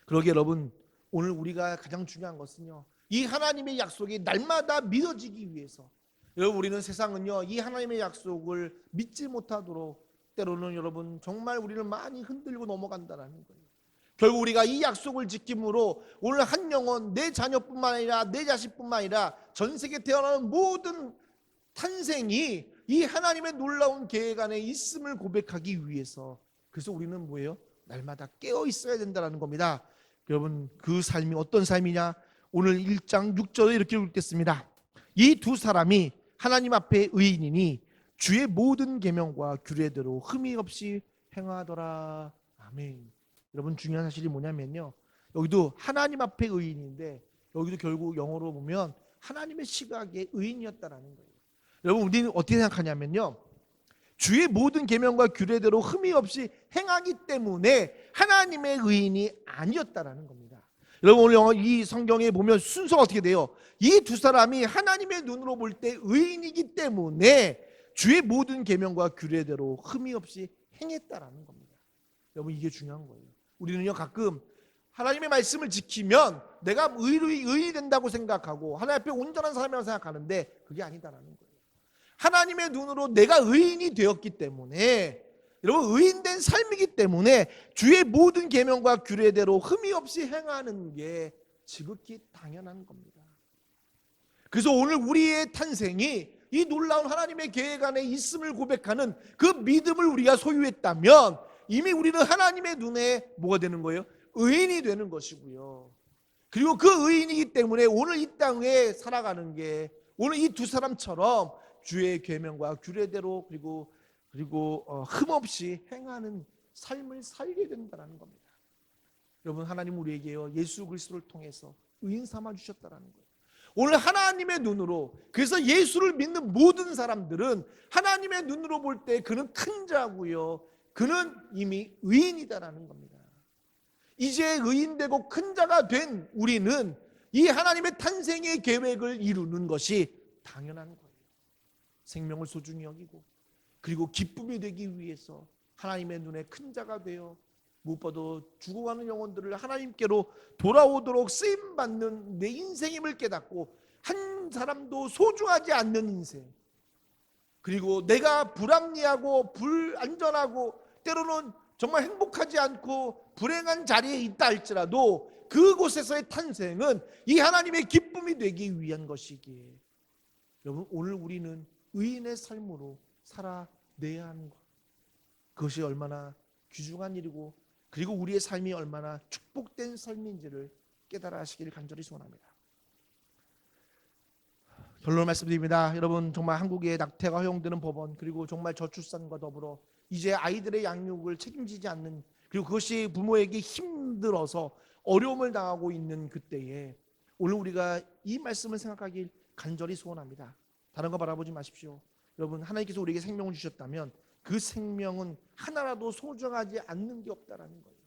그러게 여러분, 오늘 우리가 가장 중요한 것은요, 이 하나님의 약속이 날마다 믿어지기 위해서, 여러분 우리는 세상은요 이 하나님의 약속을 믿지 못하도록 때로는 여러분 정말 우리를 많이 흔들고 넘어간다는 거예요. 결국 우리가 이 약속을 지킴으로 오늘 한 영혼, 내 자녀뿐만 아니라 내 자식뿐만 아니라 전 세계에 태어나는 모든 탄생이 이 하나님의 놀라운 계획 안에 있음을 고백하기 위해서, 그래서 우리는 뭐예요? 날마다 깨어 있어야 된다는 겁니다. 여러분, 그 삶이 어떤 삶이냐? 오늘 1장 6절에 이렇게 읽겠습니다. 이 두 사람이 하나님 앞에 의인이니 주의 모든 계명과 규례대로 흠이 없이 행하더라. 아멘. 여러분, 중요한 사실이 뭐냐면요, 여기도 하나님 앞에 의인인데 여기도 결국 영어로 보면 하나님의 시각에 의인이었다라는 거예요. 여러분, 우리는 어떻게 생각하냐면요, 주의 모든 계명과 규례대로 흠이 없이 행하기 때문에 하나님의 의인이 아니었다라는 겁니다. 여러분, 오늘 이 성경에 보면 순서가 어떻게 돼요? 이 두 사람이 하나님의 눈으로 볼 때 의인이기 때문에 주의 모든 계명과 규례대로 흠이 없이 행했다라는 겁니다. 여러분, 이게 중요한 거예요. 우리는요 가끔 하나님의 말씀을 지키면 내가 의인이 된다고 생각하고 하나님 앞에 온전한 사람이라고 생각하는데 그게 아니다라는 거예요. 하나님의 눈으로 내가 의인이 되었기 때문에, 여러분 의인된 삶이기 때문에 주의 모든 계명과 규례대로 흠이 없이 행하는 게 지극히 당연한 겁니다. 그래서 오늘 우리의 탄생이 이 놀라운 하나님의 계획 안에 있음을 고백하는 그 믿음을 우리가 소유했다면 이미 우리는 하나님의 눈에 뭐가 되는 거예요? 의인이 되는 것이고요. 그리고 그 의인이기 때문에 오늘 이 땅에 살아가는 게 오늘 이 두 사람처럼 주의 계명과 규례대로 그리고 흠없이 행하는 삶을 살게 된다는 겁니다. 여러분, 하나님 우리에게요 예수 그리스도를 통해서 의인 삼아 주셨다는 거예요. 오늘 하나님의 눈으로, 그래서 예수를 믿는 모든 사람들은 하나님의 눈으로 볼 때 그는 큰 자고요, 그는 이미 의인이다라는 겁니다. 이제 의인되고 큰 자가 된 우리는 이 하나님의 탄생의 계획을 이루는 것이 당연한 거예요. 생명을 소중히 여기고, 그리고 기쁨이 되기 위해서 하나님의 눈에 큰 자가 되어 무엇보다도 죽어가는 영혼들을 하나님께로 돌아오도록 쓰임받는 내 인생임을 깨닫고, 한 사람도 소중하지 않는 인생, 그리고 내가 불합리하고 불안전하고 때로는 정말 행복하지 않고 불행한 자리에 있다 할지라도 그곳에서의 탄생은 이 하나님의 기쁨이 되기 위한 것이기에, 여러분, 오늘 우리는 의인의 삶으로 살아내야 하는 것, 그것이 얼마나 귀중한 일이고, 그리고 우리의 삶이 얼마나 축복된 삶인지를 깨달아 하시길 간절히 소원합니다. 결론을 말씀드립니다. 여러분, 정말 한국의 낙태가 허용되는 법원, 그리고 정말 저출산과 더불어 이제 아이들의 양육을 책임지지 않는, 그리고 그것이 부모에게 힘들어서 어려움을 당하고 있는 그때에 오늘 우리가 이 말씀을 생각하길 간절히 소원합니다. 다른 거 바라보지 마십시오. 여러분, 하나님께서 우리에게 생명을 주셨다면 그 생명은 하나라도 소중하지 않는 게 없다라는 거예요.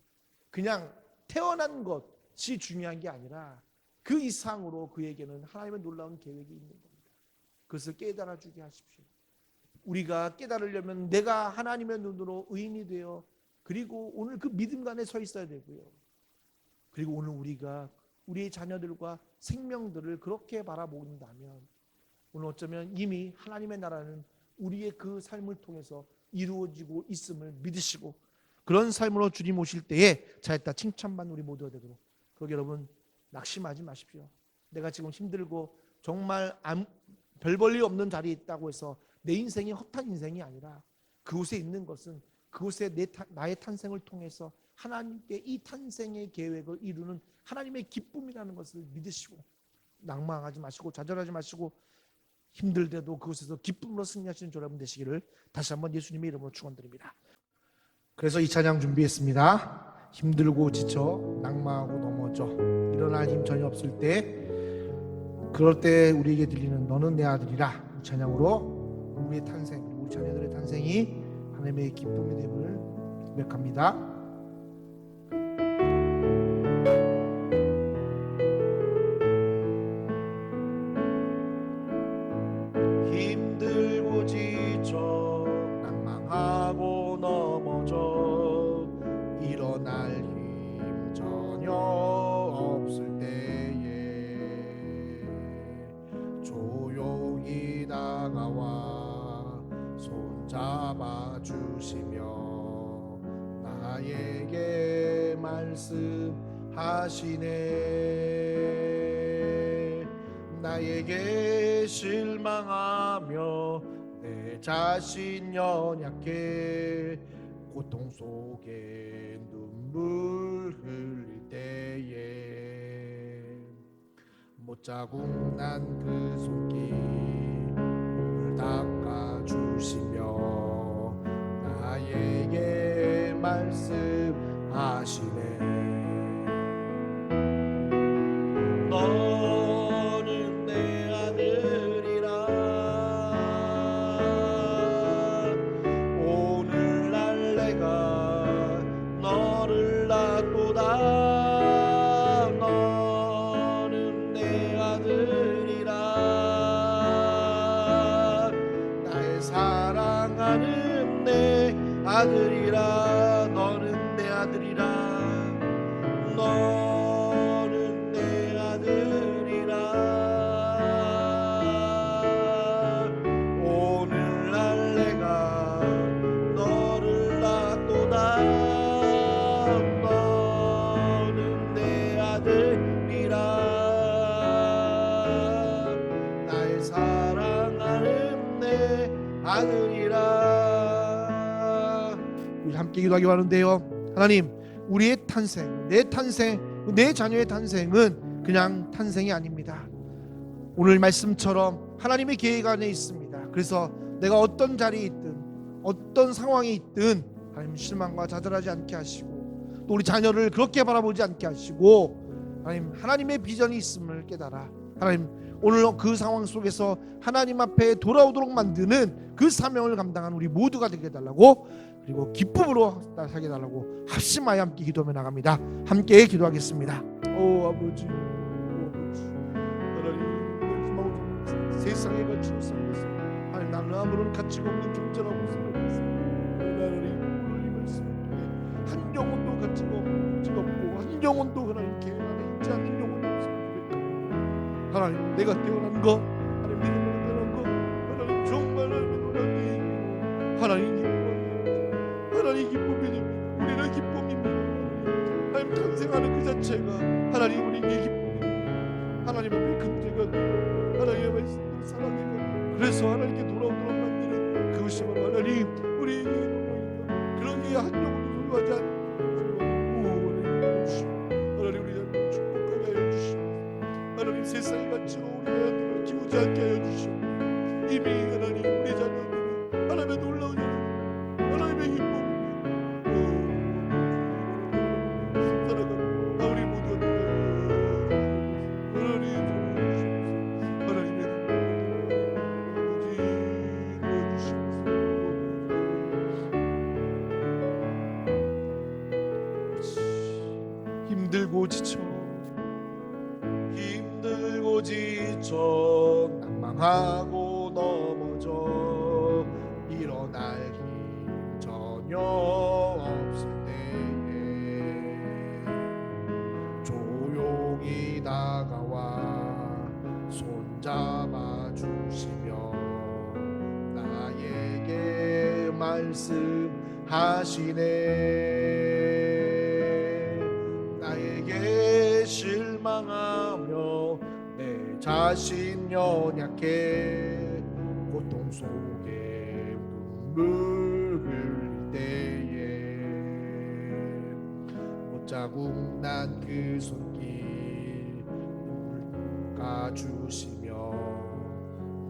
그냥 태어난 것이 중요한 게 아니라 그 이상으로 그에게는 하나님의 놀라운 계획이 있는 겁니다. 그것을 깨달아 주게 하십시오. 우리가 깨달으려면 내가 하나님의 눈으로 의인이 되어, 그리고 오늘 그 믿음 안에 서 있어야 되고요, 그리고 오늘 우리가 우리의 자녀들과 생명들을 그렇게 바라본다면 오늘 어쩌면 이미 하나님의 나라는 우리의 그 삶을 통해서 이루어지고 있음을 믿으시고, 그런 삶으로 주님 오실 때에 잘했다 칭찬받는 우리 모두가 되도록, 그러게 여러분, 낙심하지 마십시오. 내가 지금 힘들고 정말 별 볼 일 없는 자리에 있다고 해서 내 인생이 허탄 인생이 아니라, 그곳에 있는 것은 그곳에 나의 탄생을 통해서 하나님께 이 탄생의 계획을 이루는 하나님의 기쁨이라는 것을 믿으시고, 낭망하지 마시고 좌절하지 마시고, 힘들대도 그곳에서 기쁨으로 승리하시는 여러분 되시기를 다시 한번 예수님의 이름으로 축원드립니다. 그래서 이 찬양 준비했습니다. 힘들고 지쳐 낭망하고 넘어져 일어날 힘 전혀 없을 때, 그럴 때 우리에게 들리는 너는 내 아들이라, 이 찬양으로 우리의 탄생, 우리 자녀들의 탄생이 하나님의 기쁨이 됨을 고백합니다. 힘들고 지쳐 낭망하고 넘어져 일어날 힘 전혀 없을 때에 조용히 다가와 손잡아 주시며 나에게 말씀하시네. 나에게 실망하며 내 자신 연약해 고통 속에 눈물 흘릴 때에 못자국 난 그 손길을 닦아주시며 나에게 말씀하시네. 너는 내 아들이라. 오늘날 내가 너를 낳도다. 너는 내 아들이라. 나의 사랑하는 내 아들이라. 너는 내 아들이라. 너는 내 아들이라. 오늘날 내가 너를 낳도다. 너는 내 아들이라. 나의 사랑하는 내 아들이라. 우리 함께 기도하기 바라는데요, 하나님, 우리의 탄생, 내 탄생, 내 자녀의 탄생은 그냥 탄생이 아닙니다. 오늘 말씀처럼 하나님의 계획 안에 있습니다. 그래서 내가 어떤 자리에 있든 어떤 상황에 있든 하나님 실망과 좌절하지 않게 하시고, 또 우리 자녀를 그렇게 바라보지 않게 하시고, 하나님의 비전이 있음을 깨달아 하나님 오늘 그 상황 속에서 하나님 앞에 돌아오도록 만드는 그 사명을 감당한 우리 모두가 되게 해달라고, 그리고 기쁨으로 살게 해달라고 합심하여 함께 기도하며 나갑니다. 함께 기도하겠습니다. 오 아버지, 하나님 세상에 갇히고 살면서 하나님 나는 아무런 가치가 없는 존재라고 생각했습니다. 하나님 오늘 이 말씀을 통해 한 영혼도 가치가 없고 한 영혼도 하나님 개 안에 있지 않는 영혼도 없습니다. 하나님 내가 태어난 것, 하나님 내가 태어난 것, 하나님 정말 하나님 놀라니 하나님 기뻐, 하나님 기쁨이 됩니다. 우리는 기쁨입니다. 하나님 탄생하는 그 자체가 하나님 우리에게 기쁨입니다. 하나님 앞에 근제가 되고 하나님의 말씀을 사랑해가, 그래서 하나님께 돌아오도록 만드는 그것이 바로 하나님 우리에게 영광입니다. 그러기에 한 영혼도 소유하지 않는 하나님 우리를 축복하게 하여 주시옵소서. 하나님 세상의 가치로 우리 아들을 키우지 않게 하여 주시옵소서. 이미 하나님 우리 자녀들은 하나님의 놀라운 하나님의 기쁨입니다. 살아가는 우리 모두가 힘들고 지쳐 낭망하고 넘어져 일어날 힘 전혀 없을 때에 조용히 다가와 손잡아 주시며 나에게 말씀하시네. 나에게 실망하며 내 자신 연약해 고통 속에 눈물 흘릴 때에 옷자국 난 그 손길 깎아주시며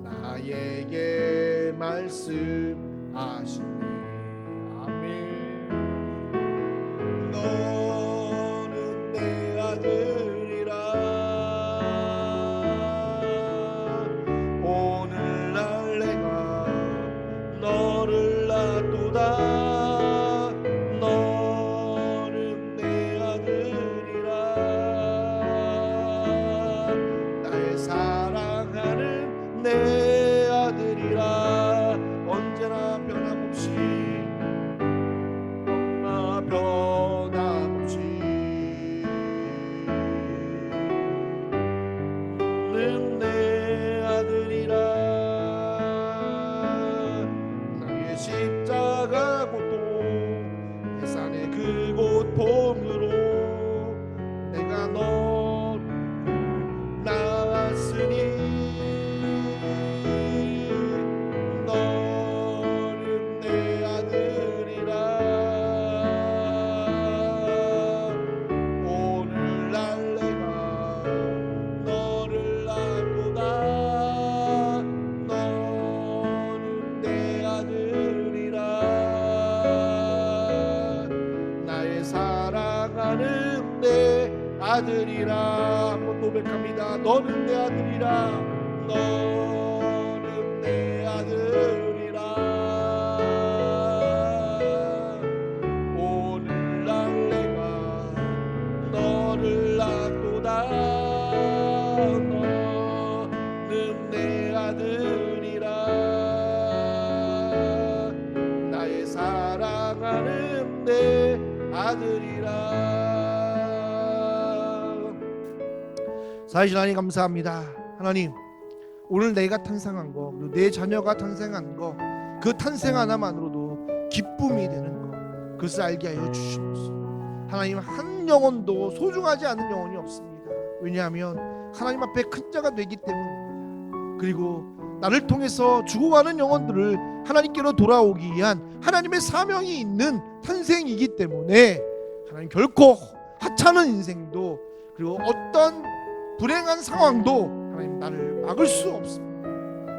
나에게 말씀하시네. 아멘. 너는 내 아들이라. 오늘날 내가 너를 낳도다. 너는 내 아들이라. 나의 사랑하는 내 아들이라. 언제나 변함없이 는 내 아들이라. 나의 십자가 고통 해산의 그 고통으로 내가 너를 낳았으니 너는 내 아들이라. 오늘날 내가 너를 낳도다. 너는 내 아들이라. 나의 사랑하는 내 아들이라. 한번 고백합니다. 너는 내 아들이라. 너는 내 아들이라. 오늘날 내가 너를 낳도다. 너는 내 아들이라. 나의 사랑하는 내 아들이라. 사실 하나님 감사합니다. 하나님 오늘 내가 탄생한 거, 그리고 내 자녀가 탄생한 거, 그 탄생 하나만으로도 기쁨이 되는 거, 그것을 알게 하여 주시옵소서. 하나님 한 영혼도 소중하지 않은 영혼이 없습니다. 왜냐하면 하나님 앞에 큰 자가 되기 때문입니다. 그리고 나를 통해서 죽어가는 영혼들을 하나님께로 돌아오기 위한 하나님의 사명이 있는 탄생이기 때문에 하나님 결코 하찮은 인생도, 그리고 어떤 불행한 상황도 하나님 나를 막을 수 없습니다.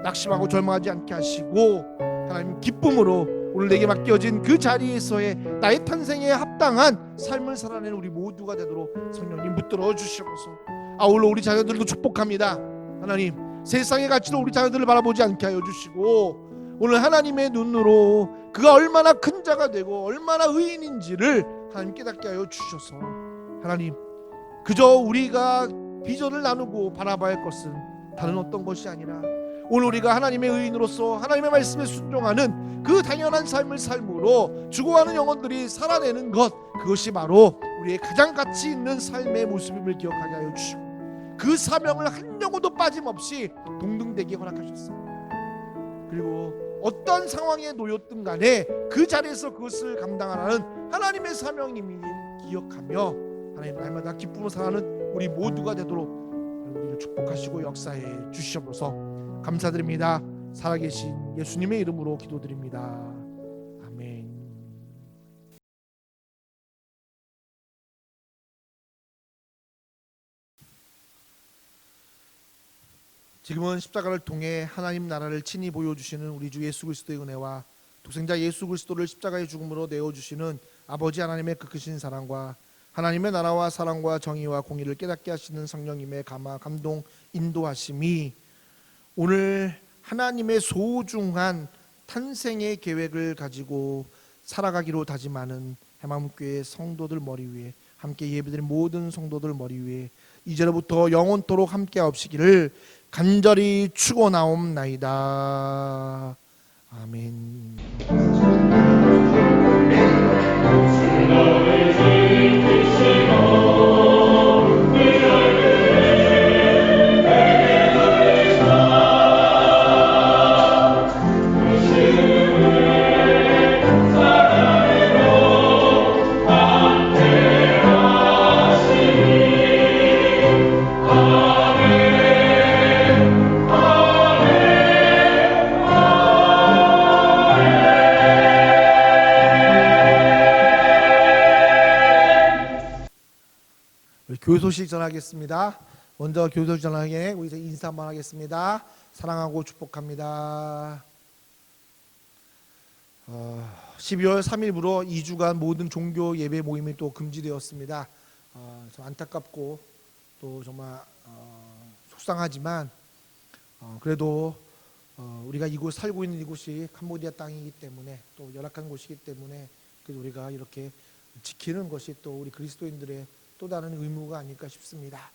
낙심하고 절망하지 않게 하시고 하나님 기쁨으로 오늘 내게 맡겨진 그 자리에서의 나의 탄생에 합당한 삶을 살아내는 우리 모두가 되도록 성령님 붙들어 주시옵소서. 아울러 우리 자녀들도 축복합니다. 하나님, 세상의 가치로 우리 자녀들을 바라보지 않게 하여 주시고 오늘 하나님의 눈으로 그가 얼마나 큰 자가 되고 얼마나 의인인지를 하나님 깨닫게 하여 주셔서 하나님, 그저 우리가 비전을 나누고 바라봐야 할 것은 다른 어떤 것이 아니라 오늘 우리가 하나님의 의인으로서 하나님의 말씀에 순종하는 그 당연한 삶을 삶으로 죽어가는 영혼들이 살아내는 것, 그것이 바로 우리의 가장 가치 있는 삶의 모습임을 기억하게 하여 주시고 그 사명을 한 영혼도 빠짐없이 동등되게 허락하셨습니다. 그리고 어떠한 상황에 놓였든 간에 그 자리에서 그것을 감당하라는 하나님의 사명임을 기억하며 하나님 날마다 기쁨으로 살아가는 우리 모두가 되도록 우리를 축복하시고 역사해 주시옵소서. 감사드립니다. 살아계신 예수님의 이름으로 기도드립니다. 아멘. 지금은 십자가를 통해 하나님 나라를 친히 보여주시는 우리 주 예수 그리스도의 은혜와 독생자 예수 그리스도를 십자가의 죽음으로 내어주시는 아버지 하나님의 그 크신 사랑과 하나님의 나라와 사랑과 정의와 공의를 깨닫게 하시는 성령님의 감화 감동 인도하심이 오늘 하나님의 소중한 탄생의 계획을 가지고 살아가기로 다짐하는 해마음교회 성도들 머리 위에, 함께 예배드린 모든 성도들 머리 위에 이제로부터 영원토록 함께 하옵시기를 간절히 축원하옵나이다. 아멘. 교회 소식 전하겠습니다. 먼저 교회 소식 전하게 우리 인사 한번 하겠습니다. 사랑하고 축복합니다. 12월 3일부로 2주간 모든 종교 예배 모임이 또 금지되었습니다. 좀 안타깝고 또 정말 속상하지만 그래도 우리가 이곳 살고 있는 이곳이 캄보디아 땅이기 때문에 또 열악한 곳이기 때문에 그래서 우리가 이렇게 지키는 것이 또 우리 그리스도인들의 또 다른 의무가 아닐까 싶습니다.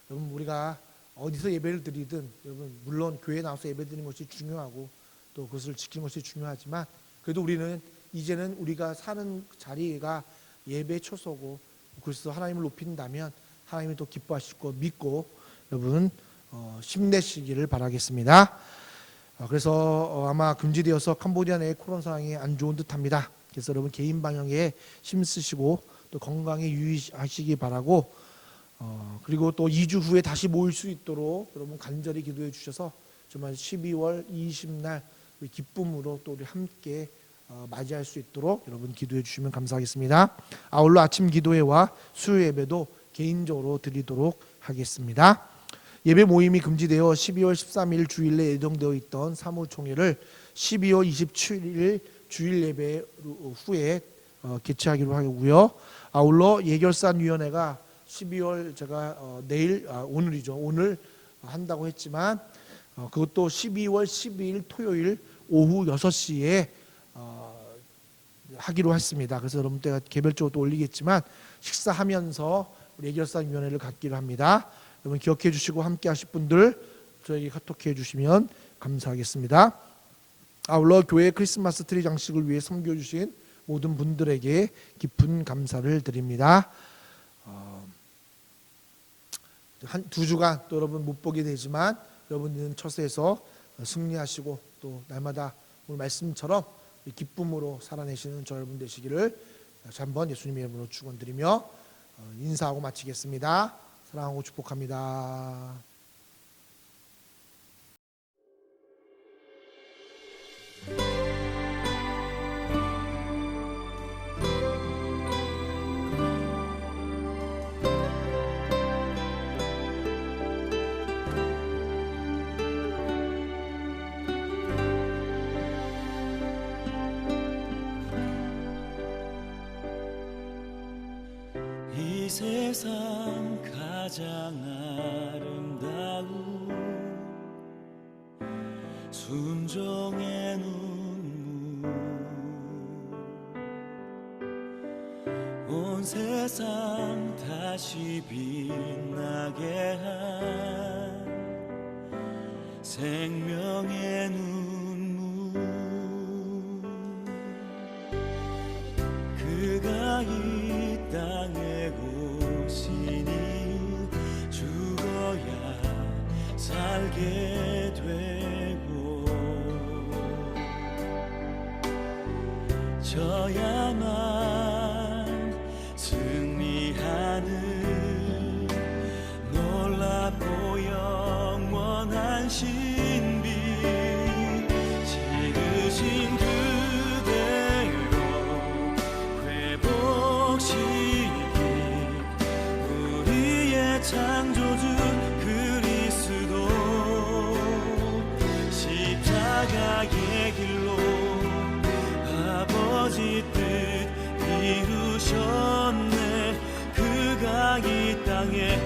여러분, 우리가 어디서 예배를 드리든 여러분 물론 교회에 나와서 예배 드리는 것이 중요하고 또 그것을 지키는 것이 중요하지만 그래도 우리는 이제는 우리가 사는 자리가 예배 초소고 그래서 하나님을 높인다면 하나님이 또 기뻐하실 거 믿고 여러분 힘내시기를 바라겠습니다. 그래서 아마 금지되어서 캄보디아 내의 코로나 상황이 안 좋은 듯합니다. 그래서 여러분 개인 방역에 힘쓰시고 또 건강에 유의하시기 바라고 그리고 또 2주 후에 다시 모일 수 있도록 여러분 간절히 기도해 주셔서 정말 12월 20날 우리 기쁨으로 또 우리 함께 맞이할 수 있도록 여러분 기도해 주시면 감사하겠습니다. 아울러 아침 기도회와 수요 예배도 개인적으로 드리도록 하겠습니다. 예배 모임이 금지되어 12월 13일 주일에 예정되어 있던 사무총회를 12월 27일 주일 예배 후에 개최하기로 하고요. 아울러 예결산위원회가 12월 제가 오늘 한다고 했지만 그것도 12월 12일 토요일 오후 6시에 하기로 했습니다. 그래서 여러분 때가 개별적으로 또 올리겠지만 식사하면서 우리 예결산위원회를 갖기로 합니다. 여러분 기억해 주시고 함께 하실 분들 저에게 카톡해 주시면 감사하겠습니다. 아울러 교회 크리스마스 트리 장식을 위해 섬겨 주신 모든 분들에게 깊은 감사를 드립니다. 한 2주간 또 여러분 못 보게 되지만 여러분은 처세에서 승리하시고 또 날마다 오늘 말씀처럼 기쁨으로 살아내시는 저 여러분 되시기를 다시 한번 예수님의 이름으로 축원드리며 인사하고 마치겠습니다. 사랑하고 축복합니다. 이 세상 가장 아름다운 순종의 눈물 온 세상 다시 빛나게 한 생명의 눈물 그가 이 땅에 오신 이유 죽어야 살게 되고 져야만 승리하는 놀랍고 영원한 신비 지으신 그대로 회복시킨 우리의 창조주 그리스도 십자가의 길로 아버지 뜻 이루셨네 그가 이 땅에